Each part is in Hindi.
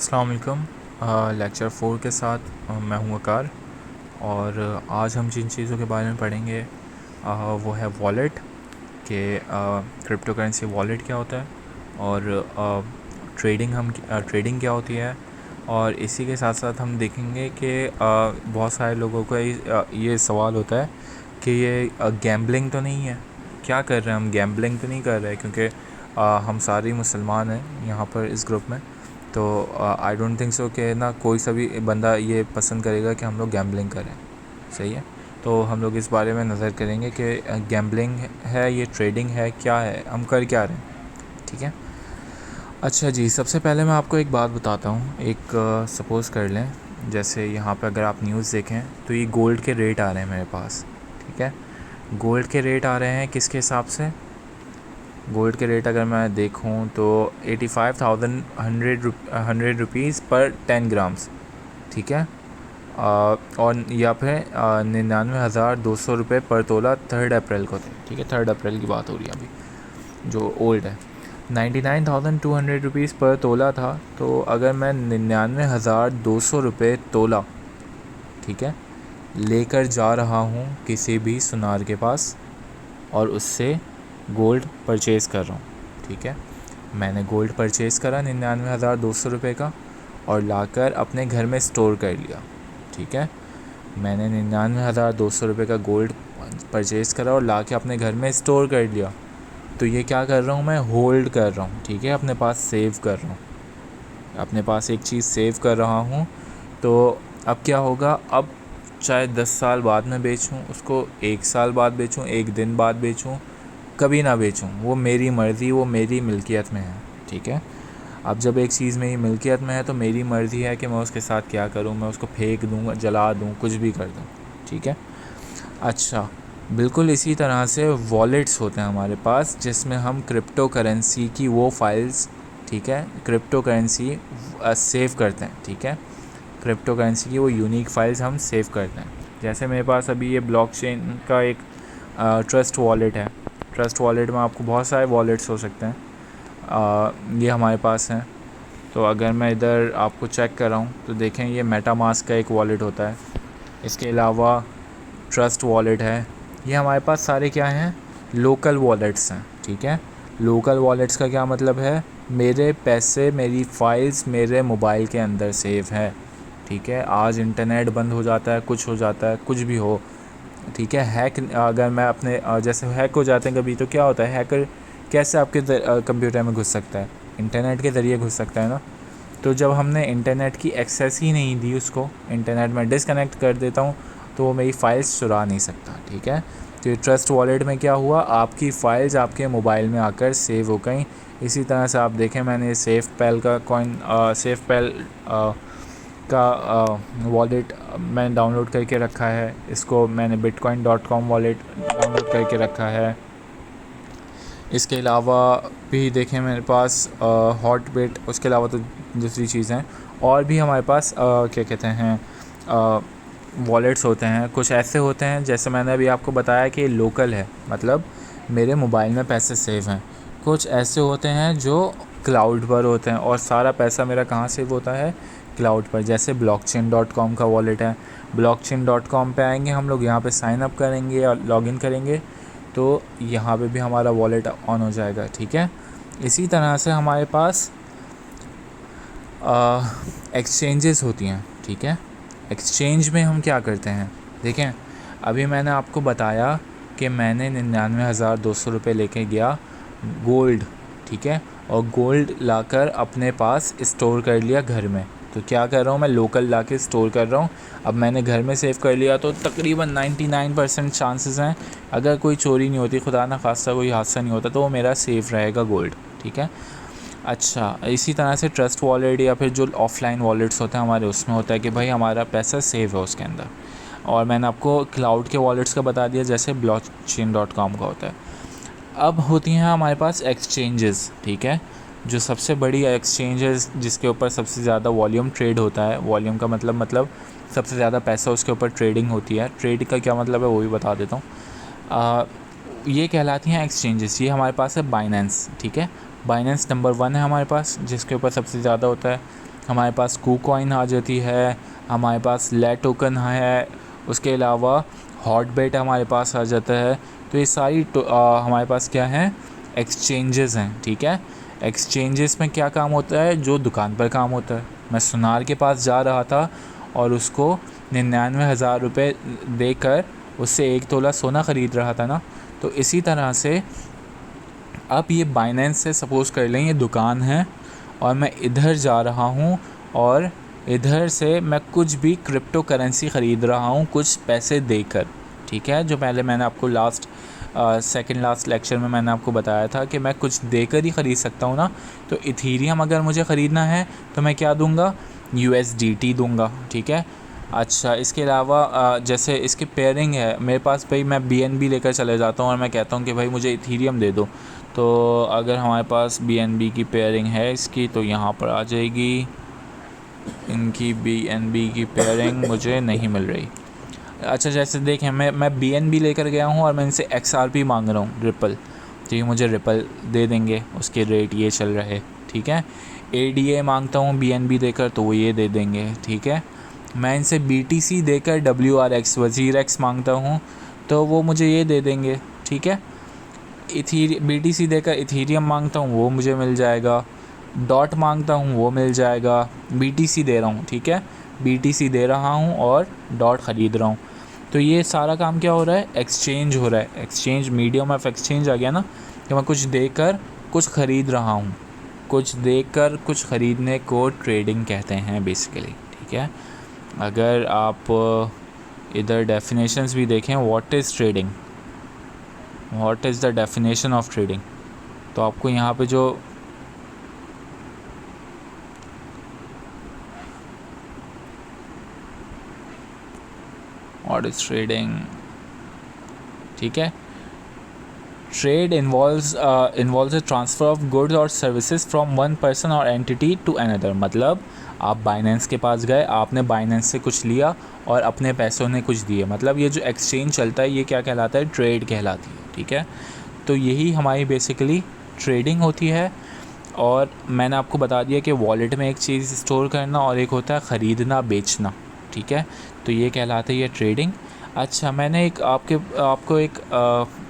अस्सलाम वालेकुम। लेक्चर 4 के साथ मैं हूँ वकार और आज हम जिन चीज़ों के बारे में पढ़ेंगे वो है वॉलेट के क्रिप्टो करेंसी वॉलेट क्या होता है और ट्रेडिंग क्या होती है। और इसी के साथ साथ हम देखेंगे कि बहुत सारे लोगों को ये सवाल होता है कि ये गैम्बलिंग तो नहीं है, क्या कर रहे हैं हम, गैम्बलिंग तो नहीं कर रहे हैं, क्योंकि हम सारे मुसलमान हैं यहाँ पर इस ग्रुप में। तो आई डोंट थिंक सो कि ना कोई सा भी बंदा ये पसंद करेगा कि हम लोग गैम्बलिंग करें। सही है, तो हम लोग इस बारे में नज़र करेंगे कि गैम्बलिंग है, ये ट्रेडिंग है, क्या है, हम कर क्या रहे हैं। ठीक है, अच्छा जी, सबसे पहले मैं आपको एक बात बताता हूँ। एक सपोज़ कर लें, जैसे यहाँ पे अगर आप न्यूज़ देखें तो ये गोल्ड के रेट आ रहे हैं मेरे पास। ठीक है, गोल्ड के रेट आ रहे हैं किसके हिसाब से। गोल्ड के रेट अगर मैं देखूं तो 85,100 रुपीज़ पर 10 ग्राम्स। ठीक है, और या फिर 99,200 रुपये पर तोला 3 अप्रैल को थे। ठीक है, 3 अप्रैल की बात हो रही है अभी, जो ओल्ड है। 99,200 रुपीज़ पर तोला था, तो अगर मैं 99,200 रुपये तोला, ठीक है, लेकर जा रहा हूँ किसी भी सुनार के पास और उससे गोल्ड परचेज़ कर रहा हूँ। ठीक है, मैंने गोल्ड परचेज़ करा 99,200 रुपये का और लाकर अपने घर में स्टोर कर लिया। ठीक है, मैंने 99,200 रुपये का गोल्ड परचेज़ करा और लाके अपने घर में स्टोर कर लिया। तो ये क्या कर रहा हूँ, मैं होल्ड कर रहा हूँ। ठीक है, अपने पास सेव कर रहा हूँ, अपने पास एक चीज़ सेव कर रहा हूँ। तो अब क्या होगा, अब चाहे 10 साल बाद में बेचूँ उसको, 1 साल बाद बेचूँ, 1 दिन बाद बेचूँ, कभी ना बेचूँ, वो मेरी मर्ज़ी, वो मेरी मिल्कियत में है। ठीक है, अब जब एक चीज़ मेरी मिल्कियत में है तो मेरी मर्ज़ी है कि मैं उसके साथ क्या करूँ, मैं उसको फेंक दूँ, जला दूँ, कुछ भी कर दूँ। ठीक है, अच्छा, बिल्कुल इसी तरह से वॉलेट्स होते हैं हमारे पास, जिसमें हम क्रिप्टो करेंसी की वो फाइल्स, ठीक है, क्रिप्टो करेंसी सेव करते हैं। ठीक है, क्रिप्टो करेंसी की वो यूनिक फाइल्स हम सेव करते हैं। जैसे मेरे पास अभी ये ब्लॉकचेन का एक ट्रस्ट वॉलेट है। ट्रस्ट वॉलेट में आपको बहुत सारे वॉलेट्स हो सकते हैं, ये हमारे पास हैं। तो अगर मैं इधर आपको चेक कर रहा हूँ तो देखें, ये मेटामास्क का एक वॉलेट होता है। इसके अलावा ट्रस्ट वॉलेट है। ये हमारे पास सारे क्या हैं, लोकल वॉलेट्स हैं। ठीक है, लोकल वॉलेट्स का क्या मतलब है, मेरे पैसे, मेरी फाइल्स मेरे मोबाइल के अंदर सेव है। ठीक है, आज इंटरनेट बंद हो जाता है, कुछ हो जाता है, कुछ भी हो, ठीक है, हैक अगर मैं अपने जैसे हैक हो जाते हैं कभी, तो क्या होता है, हैकर कैसे आपके कंप्यूटर में घुस सकता है, इंटरनेट के ज़रिए घुस सकता है ना। तो जब हमने इंटरनेट की एक्सेस ही नहीं दी उसको, इंटरनेट में डिसकनेक्ट कर देता हूँ, तो वो मेरी फ़ाइल्स चुरा नहीं सकता। ठीक है, तो ये ट्रस्ट वॉलेट में क्या हुआ, आपकी फ़ाइल्स आपके मोबाइल में आकर सेव हो गई। इसी तरह से आप देखें, मैंने सेफ पैल का कॉइन, सेफ पैल का वॉलेट मैंने डाउनलोड करके रखा है। इसको मैंने bitcoin.com वॉलेट डाउनलोड करके रखा है। इसके अलावा भी देखें मेरे पास हॉटबिट, उसके अलावा तो दूसरी चीज़ें और भी हमारे पास क्या कहते हैं, वॉलेट्स होते हैं। कुछ ऐसे होते हैं, जैसे मैंने अभी आपको बताया कि लोकल है, मतलब मेरे मोबाइल में पैसे सेव हैं। कुछ ऐसे होते हैं जो क्लाउड पर होते हैं, और सारा पैसा मेरा कहाँ सेव होता है, क्लाउड पर। जैसे blockchain.com का वॉलेट है, blockchain.com पे आएंगे हम लोग, यहाँ पे साइन अप करेंगे और लॉगिन करेंगे, तो यहाँ पे भी हमारा वॉलेट ऑन हो जाएगा। ठीक है, इसी तरह से हमारे पास एक्सचेंजेस होती हैं। ठीक है, एक्सचेंज में हम क्या करते हैं, देखें, अभी मैंने आपको बताया कि मैंने 99,200 रुपये लेके गया गोल्ड। ठीक है, और गोल्ड लाकर अपने पास स्टोर कर लिया घर में। तो क्या कर रहा हूँ, मैं लोकल लाके स्टोर कर रहा हूँ। अब मैंने घर में सेव कर लिया, तो तकरीबन 99% चांसेस हैं, अगर कोई चोरी नहीं होती, खुदा ना खास्ता कोई हादसा नहीं होता, तो वो मेरा सेफ रहेगा गोल्ड। ठीक है, अच्छा, इसी तरह से ट्रस्ट वॉलेट या फिर जो ऑफ़लाइन वॉलेट्स होते हैं हमारे, उसमें होता है कि भाई हमारा पैसा सेव है उसके अंदर। और मैंने आपको क्लाउड के वॉलेट्स का बता दिया, जैसे blockchain.com का होता है। अब होती हैं हमारे पास एक्सचेंजेस। ठीक है, जो सबसे बड़ी एक्सचेंजेस जिसके ऊपर सबसे ज़्यादा वॉल्यूम ट्रेड होता है, वॉल्यूम का मतलब सबसे ज़्यादा पैसा उसके ऊपर ट्रेडिंग होती है। ट्रेड का क्या मतलब है वो भी बता देता हूँ। ये कहलाती हैं एक्सचेंजेस। ये हमारे पास है बाइनेंस। ठीक है, बाइनेंस नंबर 1 है हमारे पास, जिसके ऊपर सबसे ज़्यादा होता है। हमारे पास KuCoin आ जाती है, हमारे पास ले टोकन है, उसके अलावा हॉटबेट हमारे पास आ जाता है। तो ये सारी हमारे पास क्या है, एक्सचेंजेस हैं, ठीक है। एक्सचेंजेस में क्या काम होता है, जो दुकान पर काम होता है। मैं सुनार के पास जा रहा था और उसको 99,000 रुपये देकर उससे 1 तोला सोना ख़रीद रहा था ना। तो इसी तरह से अब ये बाइनेंस से सपोज़ कर लें ये दुकान है और मैं इधर जा रहा हूँ और इधर से मैं कुछ भी क्रिप्टो करेंसी ख़रीद रहा हूँ कुछ पैसे देकर, ठीक है। जो पहले मैंने आपको सेकंड लास्ट लेक्चर में मैंने आपको बताया था कि मैं कुछ देकर ही ख़रीद सकता हूँ ना। तो इथीरियम अगर मुझे ख़रीदना है तो मैं क्या दूँगा, USDT दूँगा, ठीक है। अच्छा, इसके अलावा जैसे इसकी पेयरिंग है मेरे पास, भाई मैं BNB लेकर चले जाता हूँ और मैं कहता हूँ कि भाई मुझे इथीरियम दे दो। तो अगर हमारे पास BNB की पेयरिंग है इसकी, तो यहाँ पर आ जाएगी, इनकी BNB की पेयरिंग मुझे नहीं मिल रही। अच्छा, जैसे देखें मैं BNB लेकर गया हूँ और मैं इनसे XRP मांग रहा हूँ, रिपल, तो ये मुझे रिपल दे देंगे, उसके रेट ये चल रहे, ठीक है। ADA मांगता हूँ BNB देकर तो वो ये दे देंगे, ठीक है। मैं इनसे BTC देकर WRX वज़ीर मांगता हूँ तो वो मुझे ये दे देंगे, ठीक है। BTC देकर इथीरियम मांगता हूँ वो मुझे मिल जाएगा, डॉट मांगता हूँ वो मिल जाएगा। BTC दे रहा हूँ, ठीक है, BTC दे रहा हूँ और डॉट ख़रीद रहा हूँ। तो ये सारा काम क्या हो रहा है, एक्सचेंज हो रहा है। एक्सचेंज, मीडियम ऑफ एक्सचेंज आ गया ना, कि मैं कुछ देकर कुछ ख़रीद रहा हूँ। कुछ देकर कुछ ख़रीदने को ट्रेडिंग कहते हैं बेसिकली, ठीक है। अगर आप इधर डेफिनेशंस भी देखें, what is trading, what is the definition of trading, तो आपको यहाँ पे जो व्हाट इज़ ट्रेडिंग, ठीक है। Trade involves a transfer of goods और सर्विसेज फ्रॉम वन पर्सन और एंटिटी टू अनदर। मतलब आप बाइनेंस के पास गए, आपने बाइनेंस से कुछ लिया और अपने पैसों ने कुछ दिए, मतलब ये जो एक्सचेंज चलता है ये क्या कहलाता है, ट्रेड कहलाती है, ठीक है। तो यही हमारी बेसिकली ट्रेडिंग होती है। और मैंने आपको बता दिया कि वॉलेट में एक चीज़ स्टोर करना और एक होता है ख़रीदना बेचना, ठीक है। तो ये कहलाता है ये ट्रेडिंग। अच्छा, मैंने आपको एक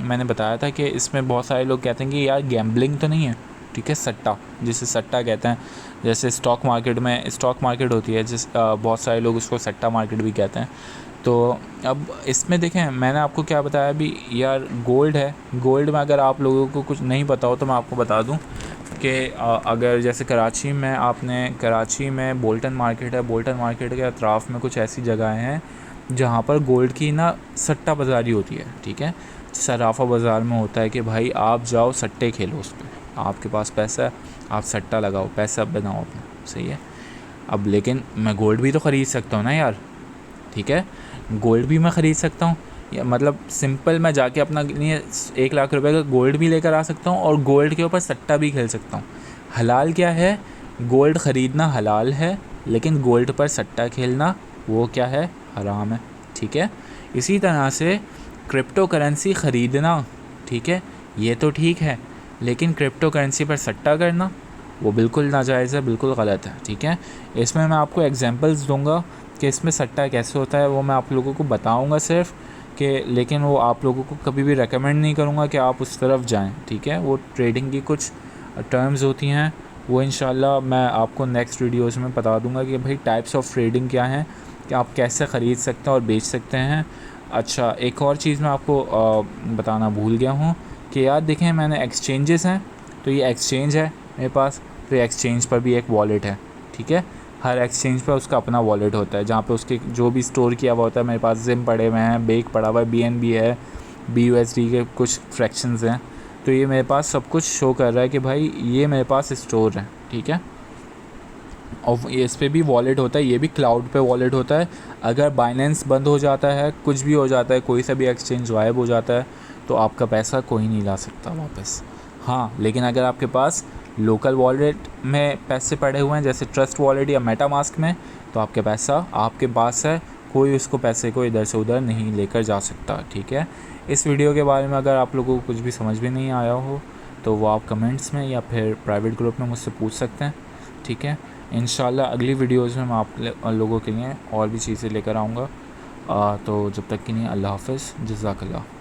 मैंने बताया था कि इसमें बहुत सारे लोग कहते हैं कि यार गैम्बलिंग तो नहीं है, ठीक है, सट्टा, जिसे सट्टा कहते हैं। जैसे स्टॉक मार्केट होती है बहुत सारे लोग उसको सट्टा मार्केट भी कहते हैं। तो अब इसमें देखें मैंने आपको क्या बताया अभी, यार गोल्ड है, गोल्ड में अगर आप लोगों को कुछ नहीं पता हो तो मैं आपको बता दूं कि अगर जैसे कराची में बोल्टन मार्केट है, बोल्टन मार्केट के अतराफ़ में कुछ ऐसी जगहें हैं जहाँ पर गोल्ड की ना सट्टा बाज़ारी होती है, ठीक है। सराफा बाज़ार में होता है कि भाई आप जाओ सट्टे खेलो, उस पर आपके पास पैसा है, आप सट्टा लगाओ, पैसा बनाओ अपना, सही है। अब लेकिन मैं गोल्ड भी तो ख़रीद सकता हूँ ना यार, ठीक है, गोल्ड भी मैं ख़रीद सकता हूँ, या मतलब सिंपल मैं जाके अपना लिए 1 लाख रुपए का गोल्ड भी लेकर आ सकता हूँ और गोल्ड के ऊपर सट्टा भी खेल सकता हूँ। हलाल क्या है, गोल्ड ख़रीदना हलाल है, लेकिन गोल्ड पर सट्टा खेलना वो क्या है, हराम है, ठीक है। इसी तरह से क्रिप्टो करेंसी ख़रीदना, ठीक है, ये तो ठीक है, लेकिन क्रिप्टो करेंसी पर सट्टा करना वो बिल्कुल नाजायज़ है, बिल्कुल गलत है, ठीक है। इसमें मैं आपको एग्जांपल्स दूंगा कि इसमें सट्टा कैसे होता है, वो मैं आप लोगों को बताऊंगा सिर्फ कि, लेकिन वो आप लोगों को कभी भी रेकमेंड नहीं करूंगा कि आप उस तरफ जाएं, ठीक है। वो ट्रेडिंग की कुछ टर्म्स होती हैं, वो इंशाल्लाह मैं आपको नेक्स्ट वीडियोज़ में बता दूंगा कि भाई टाइप्स ऑफ ट्रेडिंग क्या हैं, कि आप कैसे ख़रीद सकते हैं और बेच सकते हैं। अच्छा, एक और चीज़ मैं आपको बताना भूल गया हूँ कि यार देखें मैंने एक्सचेंजेस हैं, तो ये एक्सचेंज है मेरे पास, तो एक्सचेंज पर भी एक वॉलेट है, ठीक है। हर एक्सचेंज पर उसका अपना वॉलेट होता है जहाँ पे उसके जो भी स्टोर किया हुआ होता है। मेरे पास जिम पड़े हुए हैं, बेक पड़ा हुआ है, BNB है, BUSD के कुछ फ्रैक्शंस हैं, तो ये मेरे पास सब कुछ शो कर रहा है कि भाई ये मेरे पास स्टोर है, ठीक है। और इस पर भी वॉलेट होता है, ये भी क्लाउड पे वॉलेट होता है। अगर बाइनेंस बंद हो जाता है, कुछ भी हो जाता है, कोई सा भी एक्सचेंज गायब हो जाता है, तो आपका पैसा कोई नहीं ला सकता वापस। हाँ, लेकिन अगर आपके पास लोकल वॉलेट में पैसे पड़े हुए हैं जैसे ट्रस्ट वॉलेट या मेटामास्क में, तो आपके पैसा आपके पास है, कोई उसको पैसे को इधर से उधर नहीं लेकर जा सकता, ठीक है। इस वीडियो के बारे में अगर आप लोगों को कुछ भी समझ भी नहीं आया हो तो वो आप कमेंट्स में या फिर प्राइवेट ग्रुप में मुझसे पूछ सकते हैं, ठीक है। इंशाल्लाह अगली वीडियोज़ में मैं आप लोगों के लिए और भी चीज़ें लेकर आऊँगा। तो जब तक के लिए अल्लाह हाफ़िज़, जज़ाकल्लाह।